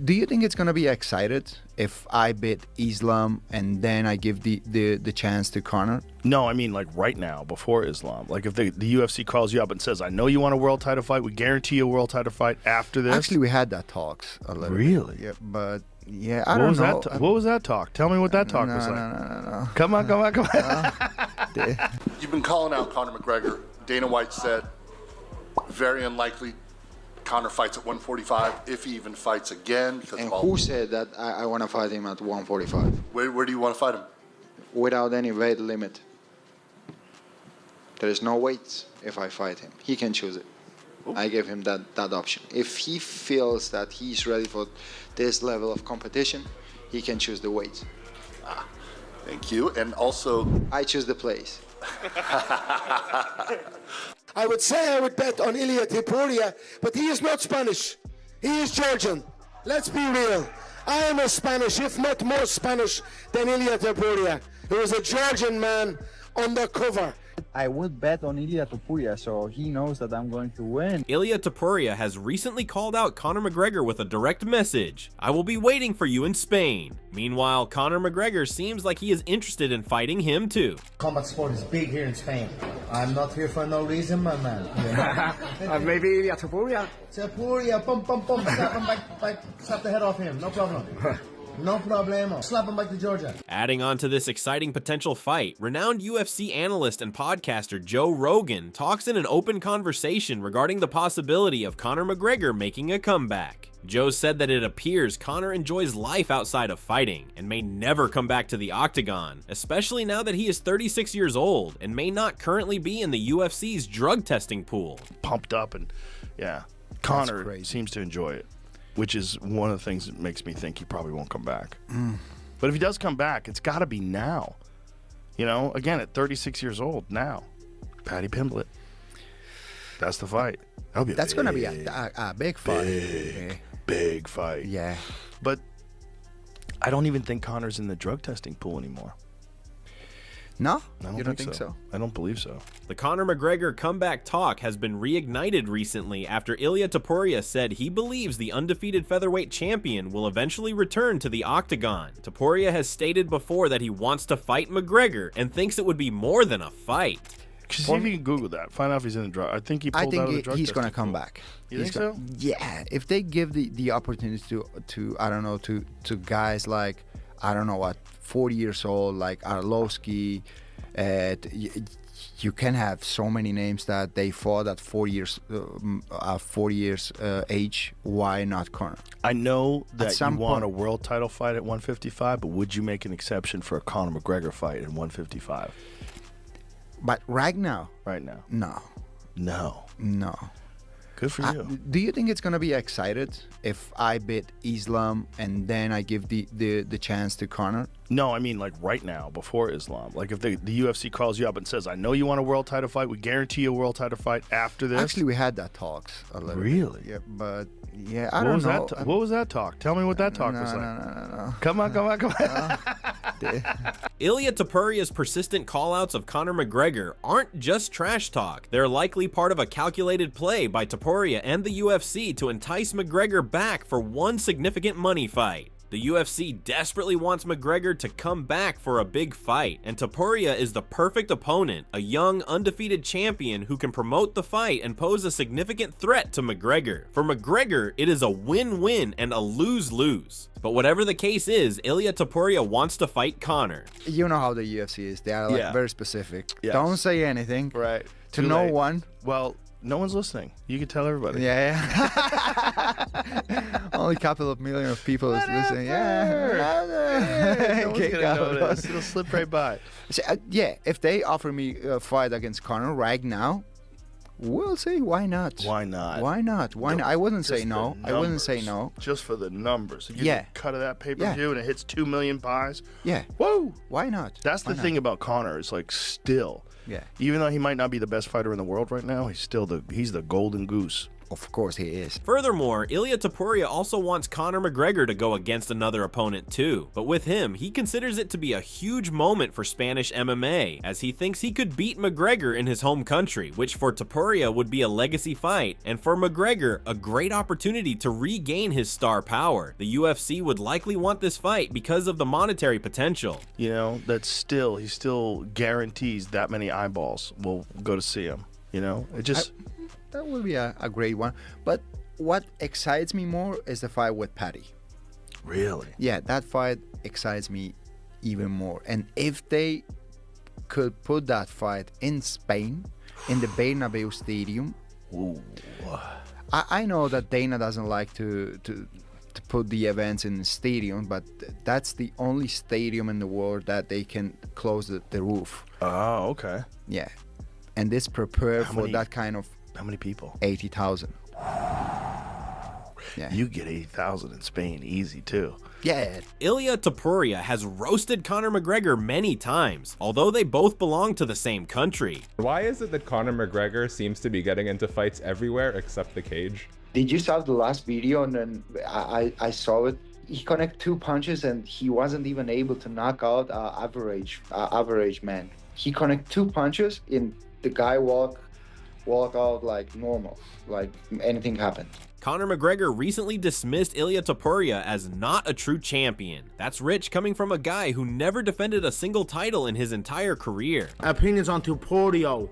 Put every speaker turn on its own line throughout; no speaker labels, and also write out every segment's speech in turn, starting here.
Do you think it's gonna be excited if I beat Islam and then I give the chance to Conor?
No, I mean like right now, before Islam. Like if the UFC calls you up and says, I know you want a world title fight, we guarantee you a world title fight after this.
Actually, we had that talks a little
Really?
bit. Yeah, but yeah, I don't know.
What was that talk? Tell me what that talk was like.
No.
Come on.
You've been calling out Conor McGregor. Dana White said very unlikely Conor fights at 145 if he even fights again.
And who said that I want to fight him at 145?
Where do you want to fight him?
Without any weight limit. There is no weights if I fight him. He can choose it. Ooh. I give him that option. If he feels that he's ready for this level of competition, he can choose the weights.
Thank you. And also,
I choose the place.
I would say I would bet on Ilia Topuria, but he is not Spanish. He is Georgian. Let's be real. I am as Spanish, if not more Spanish, than Ilia Topuria. He was a Georgian man undercover.
I would bet on Ilia Topuria, so he knows that I'm going to win.
Ilia Topuria has recently called out Conor McGregor with a direct message. I will be waiting for you in Spain. Meanwhile, Conor McGregor seems like he is interested in fighting him too.
Combat sport is big here in Spain. I'm not here for no reason, my man. You know?
Maybe Ilia Topuria.
Topuria, bum, slap him back, slap the head off him, no problem. No problemo. Slap him back to Georgia.
Adding on to this exciting potential fight, renowned UFC analyst and podcaster Joe Rogan talks in an open conversation regarding the possibility of Conor McGregor making a comeback. Joe said that it appears Conor enjoys life outside of fighting and may never come back to the octagon, especially now that he is 36 years old and may not currently be in the UFC's drug testing pool.
Pumped up and yeah, Conor seems to enjoy it, which is one of the things that makes me think he probably won't come back. But if he does come back, it's got to be now. You know, again, at 36 years old, now. Paddy Pimblett. That's the fight.
That's going to be a big fight.
Big fight.
Yeah.
But I don't even think Conor's in the drug testing pool anymore.
No?
You don't think so? I don't believe so.
The Conor McGregor comeback talk has been reignited recently after Ilia Topuria said he believes the undefeated featherweight champion will eventually return to the octagon. Topuria has stated before that he wants to fight McGregor and thinks it would be more than a fight.
See if you can Google that. Find out if he's in the drug. I think he pulled out of the drug
he's going to
testing
come
pool.
back.
You think so?
Yeah. If they give the opportunity to I don't know, to guys like, I don't know what, 40 years old, like Arlovsky, you can have so many names that they fought at 4 years age. Why not Conor?
I know that you want a
point,
world title fight at 155, but would you make an exception for a Conor McGregor fight at 155?
But right now?
Right now.
No.
Good for you.
Do you think it's gonna be excited if I beat Islam and then I give the chance to Conor?
No, I mean like right now, before Islam. Like if the UFC calls you up and says, I know you want a world title fight, we guarantee you a world title fight after this.
Actually, we had that talks a little
Really?
bit. Yeah, but yeah, I don't know.
What was that talk? Tell me what that talk was like.
No.
Come on.
Ilia Topuria's persistent callouts of Conor McGregor aren't just trash talk. They're likely part of a calculated play by Topuria and the UFC to entice McGregor back for one significant money fight. The UFC desperately wants McGregor to come back for a big fight, and Topuria is the perfect opponent, a young, undefeated champion who can promote the fight and pose a significant threat to McGregor. For McGregor, it is a win-win and a lose-lose. But whatever the case is, Ilia Topuria wants to fight Conor.
You know how the UFC is. They are like very specific.
Yes.
Don't say anything.
Right.
To no one.
Well, no one's listening. You can tell everybody.
Yeah. Only a couple of million of people is listening.
No one's gonna notice. It'll slip right by.
So, if they offer me a fight against Conor right now, we'll see. Why not?
Why not?
I wouldn't say no.
I
wouldn't say no.
Just for the numbers. You
Yeah.
cut of that pay-per-view and it hits 2 million buys.
Yeah.
Whoa.
Why not?
That's the thing about Conor. Is like still.
Yeah.
Even though he might not be the best fighter in the world right now, he's the golden goose
of course he is.
Furthermore, Ilia Topuria also wants Conor McGregor to go against another opponent too, but with him, he considers it to be a huge moment for Spanish MMA, as he thinks he could beat McGregor in his home country, which for Topuria would be a legacy fight, and for McGregor, a great opportunity to regain his star power. The UFC would likely want this fight because of the monetary potential.
You know, he still guarantees that many eyeballs will go to see him. You know, it just...
That would be a great one. But what excites me more is the fight with Paddy.
Really?
Yeah, that fight excites me even more. And if they could put that fight in Spain, in the Bernabeu Stadium,
ooh.
I know that Dana doesn't like to put the events in the stadium, but that's the only stadium in the world that they can close the roof.
Oh, okay.
Yeah. And this prepared for that kind of...
How many people?
80,000. Yeah.
You get 80,000 in Spain easy too.
Yeah.
Ilia Topuria has roasted Conor McGregor many times, although they both belong to the same country.
Why is it that Conor McGregor seems to be getting into fights everywhere except the cage?
Did you saw the last video? And then I saw it. He connected 2 punches and he wasn't even able to knock out average man. He connected 2 punches and the guy walk out like normal, like anything happened.
Conor McGregor recently dismissed Ilia Topuria as not a true champion. That's rich coming from a guy who never defended a single title in his entire career.
Opinions on Topuria.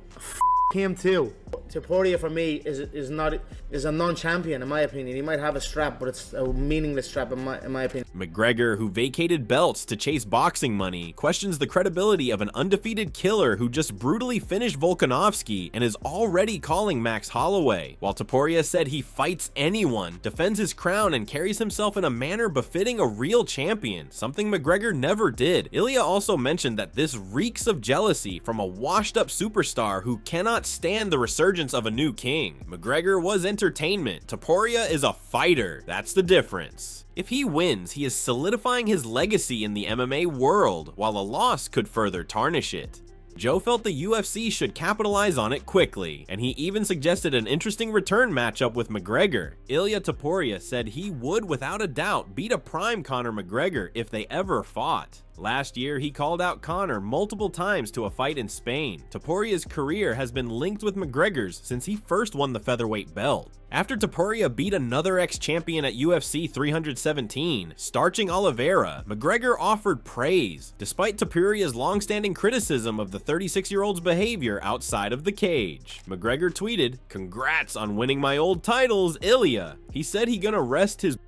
Him too. Topuria for me is a non-champion in my opinion. He might have a strap, but it's a meaningless strap in my opinion.
McGregor, who vacated belts to chase boxing money, questions the credibility of an undefeated killer who just brutally finished Volkanovski and is already calling Max Holloway, while Topuria said he fights anyone, defends his crown, and carries himself in a manner befitting a real champion, something McGregor never did. Ilia also mentioned that this reeks of jealousy from a washed-up superstar who cannot stand the resurgence of a new king. McGregor was entertainment. Topuria is a fighter. That's the difference. If he wins, he is solidifying his legacy in the MMA world, while a loss could further tarnish it. Joe felt the UFC should capitalize on it quickly, and he even suggested an interesting return matchup with McGregor. Ilia Topuria said he would without a doubt beat a prime Conor McGregor if they ever fought. Last year, he called out Conor multiple times to a fight in Spain. Topuria's career has been linked with McGregor's since he first won the featherweight belt. After Topuria beat another ex-champion at UFC 317, starching Oliveira, McGregor offered praise, despite Topuria's long-standing criticism of the 36-year-old's behavior outside of the cage. McGregor tweeted, "Congrats on winning my old titles, Ilia." He said he gonna rest his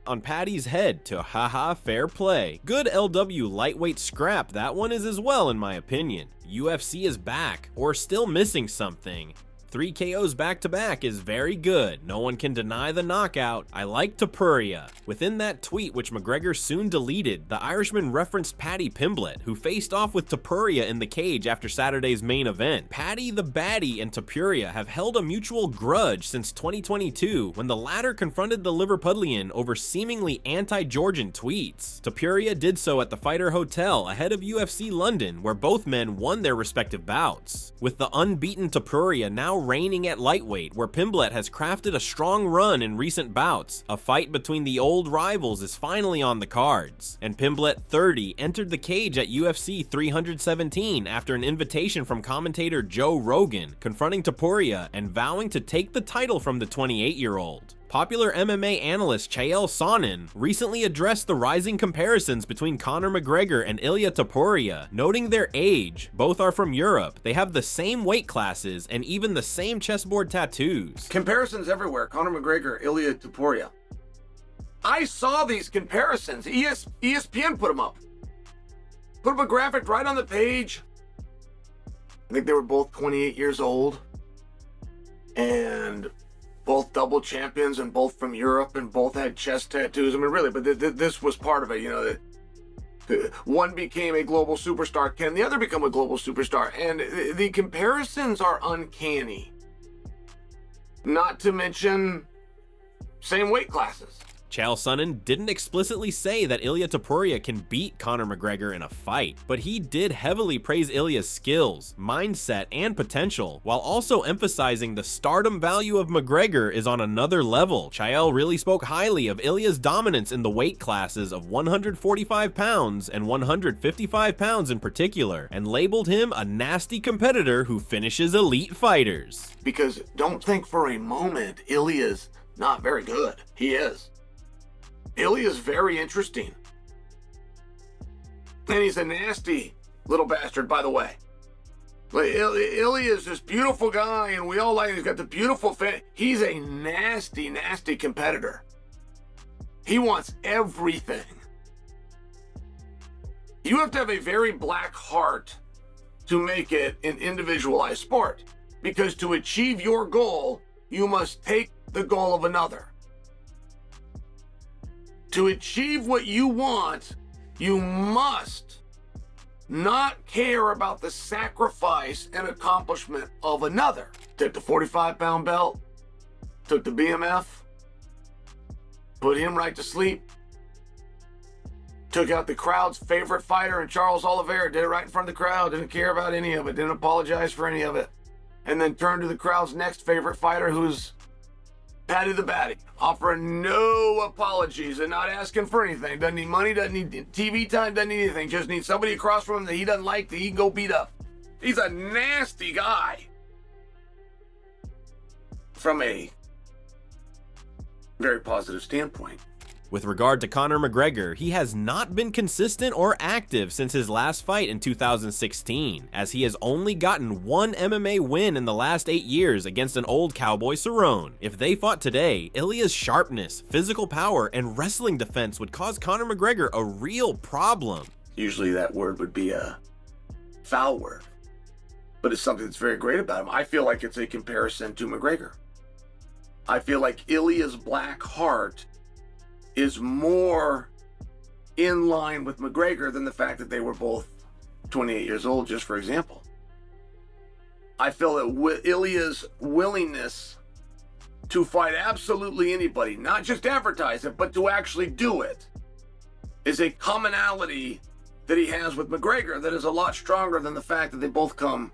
on Paddy's head to haha fair play. Good LW lightweight scrap that one is as well in my opinion. UFC is back, or still missing something. 3 KOs back-to-back is very good. No one can deny the knockout. I like Topuria. Within that tweet, which McGregor soon deleted, the Irishman referenced Paddy Pimblett, who faced off with Topuria in the cage after Saturday's main event. Paddy the Baddie and Topuria have held a mutual grudge since 2022, when the latter confronted the Liverpudlian over seemingly anti-Georgian tweets. Topuria did so at the Fighter Hotel ahead of UFC London, where both men won their respective bouts. With the unbeaten Topuria now reigning at lightweight, where Pimblett has crafted a strong run in recent bouts, a fight between the old rivals is finally on the cards. And Pimblett, 30, entered the cage at UFC 317 after an invitation from commentator Joe Rogan, confronting Topuria and vowing to take the title from the 28-year-old. Popular MMA analyst Chael Sonnen recently addressed the rising comparisons between Conor McGregor and Ilia Topuria, noting their age. Both are from Europe, they have the same weight classes, and even the same chessboard tattoos.
Comparisons everywhere. Conor McGregor, Ilia Topuria. I saw these comparisons. ESPN put them up. Put up a graphic right on the page. I think they were both 28 years old. And both double champions and both from Europe and both had chest tattoos. I mean, really, but this was part of it, you know. One became a global superstar. Can the other become a global superstar? And the comparisons are uncanny. Not to mention same weight classes.
Chael Sonnen didn't explicitly say that Ilia Topuria can beat Conor McGregor in a fight, but he did heavily praise Ilia's skills, mindset, and potential, while also emphasizing the stardom value of McGregor is on another level. Chael really spoke highly of Ilia's dominance in the weight classes of 145 pounds and 155 pounds in particular, and labeled him a nasty competitor who finishes elite fighters.
Because don't think for a moment Ilia's not very good. He is. Ilia's very interesting. And he's a nasty little bastard, by the way. Ilia's this beautiful guy, and we all like him. He's got the beautiful face. He's a nasty, nasty competitor. He wants everything. You have to have a very black heart to make it an individualized sport. Because to achieve your goal, you must take the goal of another. To achieve what you want, you must not care about the sacrifice and accomplishment of another. Took the 45-pound belt, took the BMF, put him right to sleep, took out the crowd's favorite fighter in Charles Oliveira, did it right in front of the crowd, didn't care about any of it, didn't apologize for any of it, and then turned to the crowd's next favorite fighter, who's Patty the Batty, offering no apologies and not asking for anything. Doesn't need money, doesn't need TV time, doesn't need anything. Just needs somebody across from him that he doesn't like that he can go beat up. He's a nasty guy. From a very positive standpoint.
With regard to Conor McGregor, he has not been consistent or active since his last fight in 2016, as he has only gotten one MMA win in the last 8 years against an old cowboy Cerrone. If they fought today, Ilia's sharpness, physical power, and wrestling defense would cause Conor McGregor a real problem.
Usually that word would be a foul word, but it's something that's very great about him. I feel like it's a comparison to McGregor. I feel like Ilia's black heart is more in line with McGregor than the fact that they were both 28 years old, just for example. I feel that Ilia's willingness to fight absolutely anybody, not just advertise it, but to actually do it, is a commonality that he has with McGregor that is a lot stronger than the fact that they both come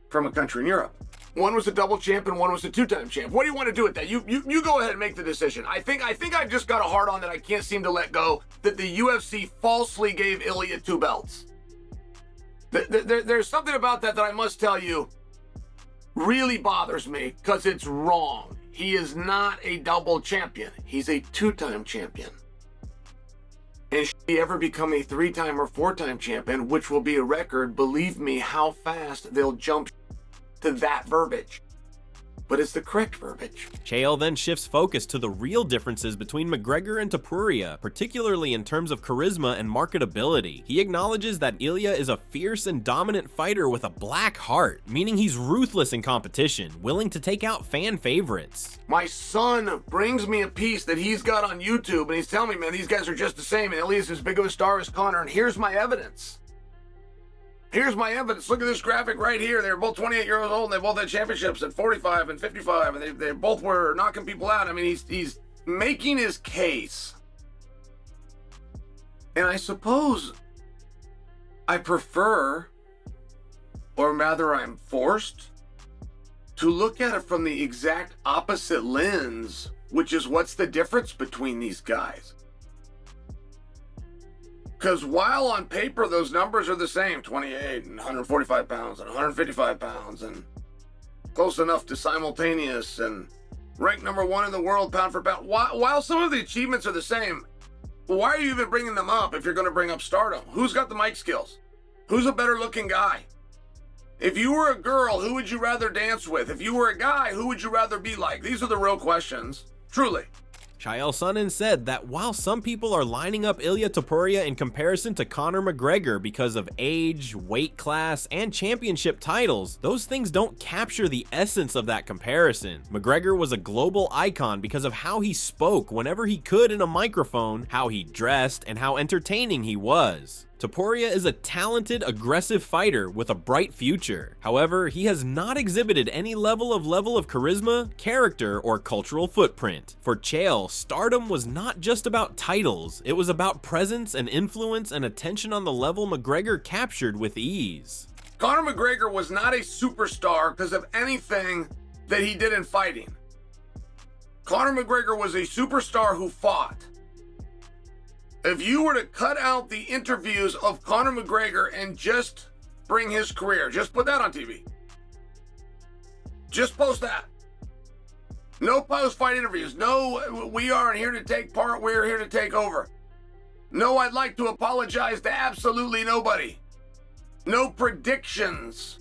from a country in Europe. One was a double champ and one was a two-time champ. What do you want to do with that? You go ahead and make the decision. I think I've just got a hard on that I can't seem to let go, that the UFC falsely gave Ilia 2 belts. There's something about that I must tell you really bothers me, because it's wrong. He is not a double champion. He's a 2-time champion. And should he ever become a 3-time or 4-time champion, which will be a record, believe me how fast they'll jump to that verbiage. But it's the correct verbiage.
Chael then shifts focus to the real differences between McGregor and Topuria, particularly in terms of charisma and marketability. He acknowledges that Ilia is a fierce and dominant fighter with a black heart, meaning he's ruthless in competition, willing to take out fan favorites.
My son brings me a piece that he's got on YouTube, and he's telling me, man, these guys are just the same, and Ilia's as big of a star as Conor, and here's my evidence. Here's my evidence. Look at this graphic right here. They were both 28 years old, and they both had championships at 45 and 55, and they both were knocking people out. I mean, he's making his case. And I suppose I prefer, or rather I'm forced, to look at it from the exact opposite lens, which is what's the difference between these guys. Because while on paper those numbers are the same, 28 and 145 pounds and 155 pounds and close enough to simultaneous and ranked number 1 in the world pound for pound, while some of the achievements are the same, why are you even bringing them up if you're going to bring up stardom? Who's got the mic skills? Who's a better looking guy? If you were a girl, who would you rather dance with? If you were a guy, who would you rather be like? These are the real questions, truly.
Chael Sonnen said that while some people are lining up Ilia Topuria in comparison to Conor McGregor because of age, weight class, and championship titles, those things don't capture the essence of that comparison. McGregor was a global icon because of how he spoke whenever he could in a microphone, how he dressed, and how entertaining he was. Topuria is a talented, aggressive fighter with a bright future. However, he has not exhibited any level of charisma, character, or cultural footprint. For Chael, stardom was not just about titles, it was about presence and influence and attention on the level McGregor captured with ease.
Conor McGregor was not a superstar because of anything that he did in fighting. Conor McGregor was a superstar who fought. If you were to cut out the interviews of Conor McGregor and just bring his career, just put that on TV. Just post that. No post-fight interviews. No, we aren't here to take part, we're here to take over. No, I'd like to apologize to absolutely nobody. No predictions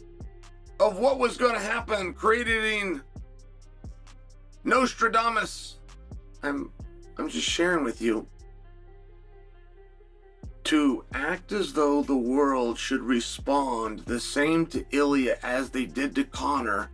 of what was going to happen, creating Nostradamus. I'm just sharing with you. To act as though the world should respond the same to Ilia as they did to Conor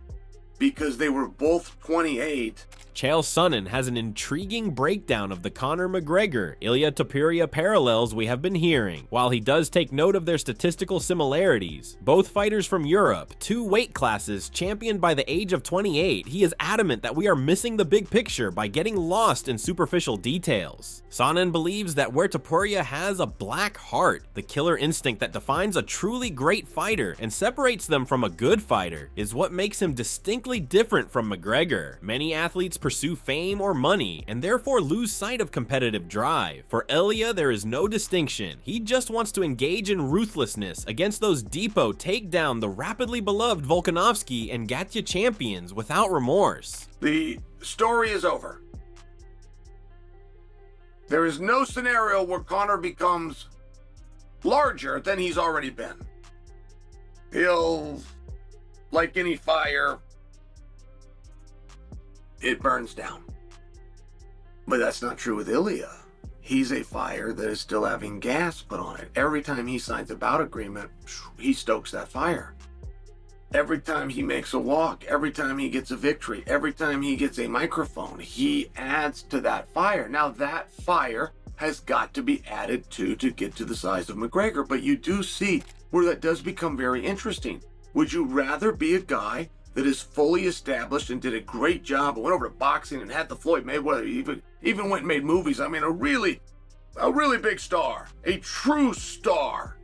because they were both 28.
Chael Sonnen has an intriguing breakdown of the Conor McGregor, Ilia Topuria parallels we have been hearing. While he does take note of their statistical similarities, both fighters from Europe, 2 weight classes championed by the age of 28, he is adamant that we are missing the big picture by getting lost in superficial details. Sonnen believes that where Topuria has a black heart, the killer instinct that defines a truly great fighter and separates them from a good fighter, is what makes him distinctly different from McGregor. Many athletes pursue fame or money and therefore lose sight of competitive drive. For Ilia, there is no distinction. He just wants to engage in ruthlessness against those depot, take down the rapidly beloved Volkanovski and Gatya champions without remorse.
The story is over. There is no scenario where Conor becomes larger than he's already been. He'll, like any fire, it burns down. But that's not true with Ilia. He's a fire that is still having gas put on it. Every time he signs a bout agreement, he stokes that fire. Every time he makes a walk, every time he gets a victory, every time he gets a microphone, he adds to that fire. Now that fire has got to be added to get to the size of McGregor. But you do see where that does become very interesting. Would you rather be a guy that is fully established and did a great job and went over to boxing and had the Floyd Mayweather, even went and made movies? I mean, a really big star, a true star.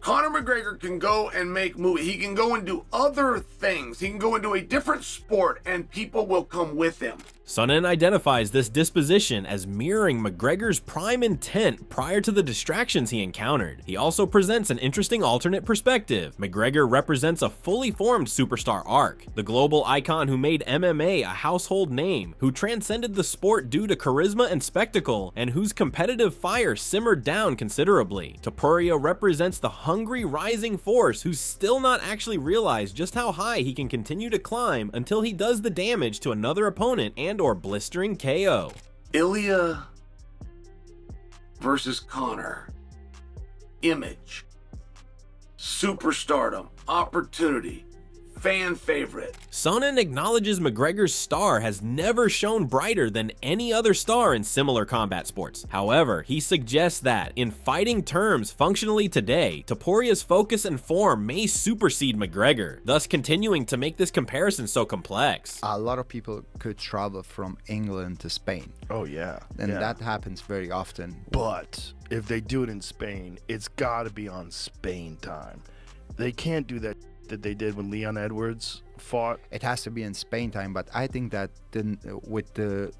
Conor McGregor can go and make movies. He can go and do other things. He can go into a different sport and people will come with him.
Sonnen identifies this disposition as mirroring McGregor's prime intent prior to the distractions he encountered. He also presents an interesting alternate perspective. McGregor represents a fully formed superstar arc, the global icon who made MMA a household name, who transcended the sport due to charisma and spectacle, and whose competitive fire simmered down considerably. Topuria represents the hungry rising force who's still not actually realized just how high he can continue to climb until he does the damage to another opponent and or blistering KO.
Ilia versus Conor. Image. Superstardom. Opportunity. Fan favorite.
Sonnen acknowledges McGregor's star has never shone brighter than any other star in similar combat sports. However, he suggests that, in fighting terms functionally today, Topuria's focus and form may supersede McGregor, thus continuing to make this comparison so complex.
A lot of people could travel from England to Spain.
Oh, yeah.
And that happens very often.
But if they do it in Spain, it's got to be on Spain time. They can't do that they did when Leon Edwards fought.
It has to be in Spain time, but I think that with the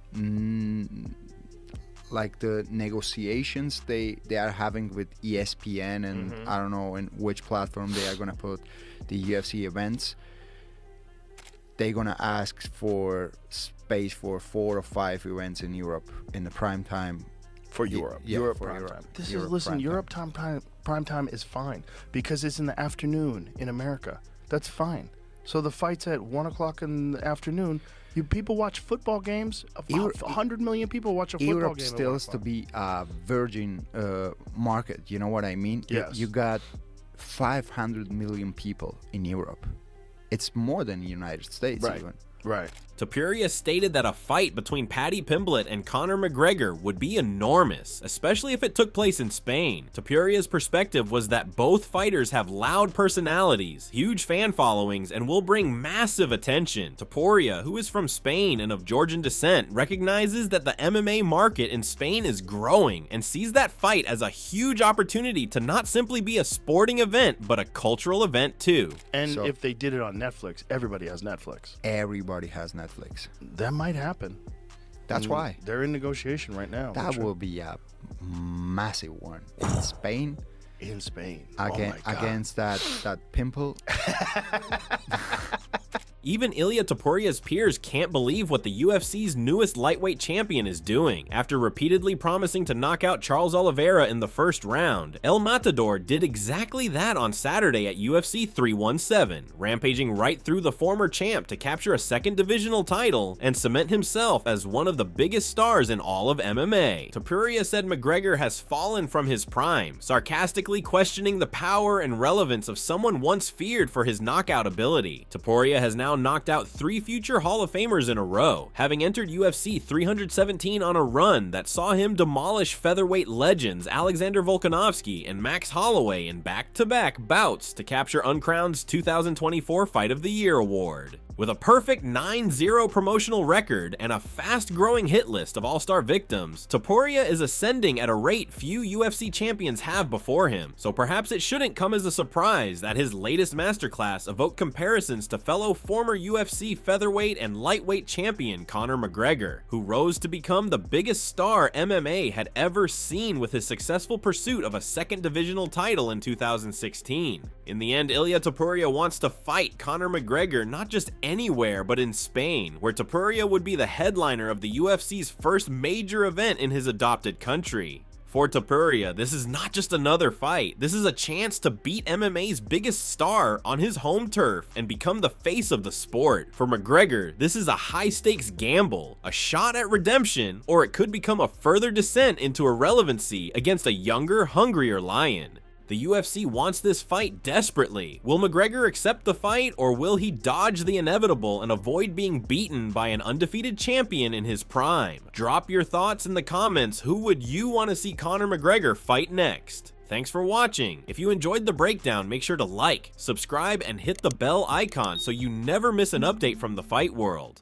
the negotiations they are having with ESPN and I don't know in which platform they are gonna put the UFC events, they're gonna ask for space for 4 or 5 events in Europe in the prime time.
For Europe.
Yeah,
Europe
for
prime
Europe.
time. Europe prime time is fine because it's in the afternoon in America. That's fine. So the fight's at 1 o'clock in the afternoon. People watch football games. 100 million people watch a football
Europe
game.
Europe still to be a virgin market. You know what I mean?
Yes.
You got 500 million people in Europe. It's more than the United States even.
Right.
Topuria stated that a fight between Paddy Pimblett and Conor McGregor would be enormous, especially if it took place in Spain. Topuria's perspective was that both fighters have loud personalities, huge fan followings, and will bring massive attention. Topuria, who is from Spain and of Georgian descent, recognizes that the MMA market in Spain is growing and sees that fight as a huge opportunity to not simply be a sporting event, but a cultural event too.
And if they did it on Netflix, everybody has Netflix.
Everybody has Netflix.
That might happen.
That's why.
They're in negotiation right now.
That will be a massive one. In Spain.
In Spain.
Against that pimple.
Even Ilia Topuria's peers can't believe what the UFC's newest lightweight champion is doing. After repeatedly promising to knock out Charles Oliveira in the first round, El Matador did exactly that on Saturday at UFC 317, rampaging right through the former champ to capture a second divisional title and cement himself as one of the biggest stars in all of MMA. Topuria said McGregor has fallen from his prime, sarcastically questioning the power and relevance of someone once feared for his knockout ability. Topuria has now knocked out 3 future Hall of Famers in a row, having entered UFC 317 on a run that saw him demolish featherweight legends Alexander Volkanovski and Max Holloway in back-to-back bouts to capture Uncrowned's 2024 Fight of the Year award. With a perfect 9-0 promotional record and a fast-growing hit list of all-star victims, Topuria is ascending at a rate few UFC champions have before him, so perhaps it shouldn't come as a surprise that his latest masterclass evoked comparisons to fellow former UFC featherweight and lightweight champion Conor McGregor, who rose to become the biggest star MMA had ever seen with his successful pursuit of a second divisional title in 2016. In the end, Ilia Topuria wants to fight Conor McGregor not just anywhere but in Spain, where Topuria would be the headliner of the UFC's first major event in his adopted country. For Topuria, this is not just another fight, this is a chance to beat MMA's biggest star on his home turf and become the face of the sport. For McGregor, this is a high-stakes gamble, a shot at redemption, or it could become a further descent into irrelevancy against a younger, hungrier lion. The UFC wants this fight desperately. Will McGregor accept the fight, or will he dodge the inevitable and avoid being beaten by an undefeated champion in his prime? Drop your thoughts in the comments. Who would you want to see Conor McGregor fight next? Thanks for watching. If you enjoyed the breakdown, make sure to like, subscribe, and hit the bell icon so you never miss an update from the fight world.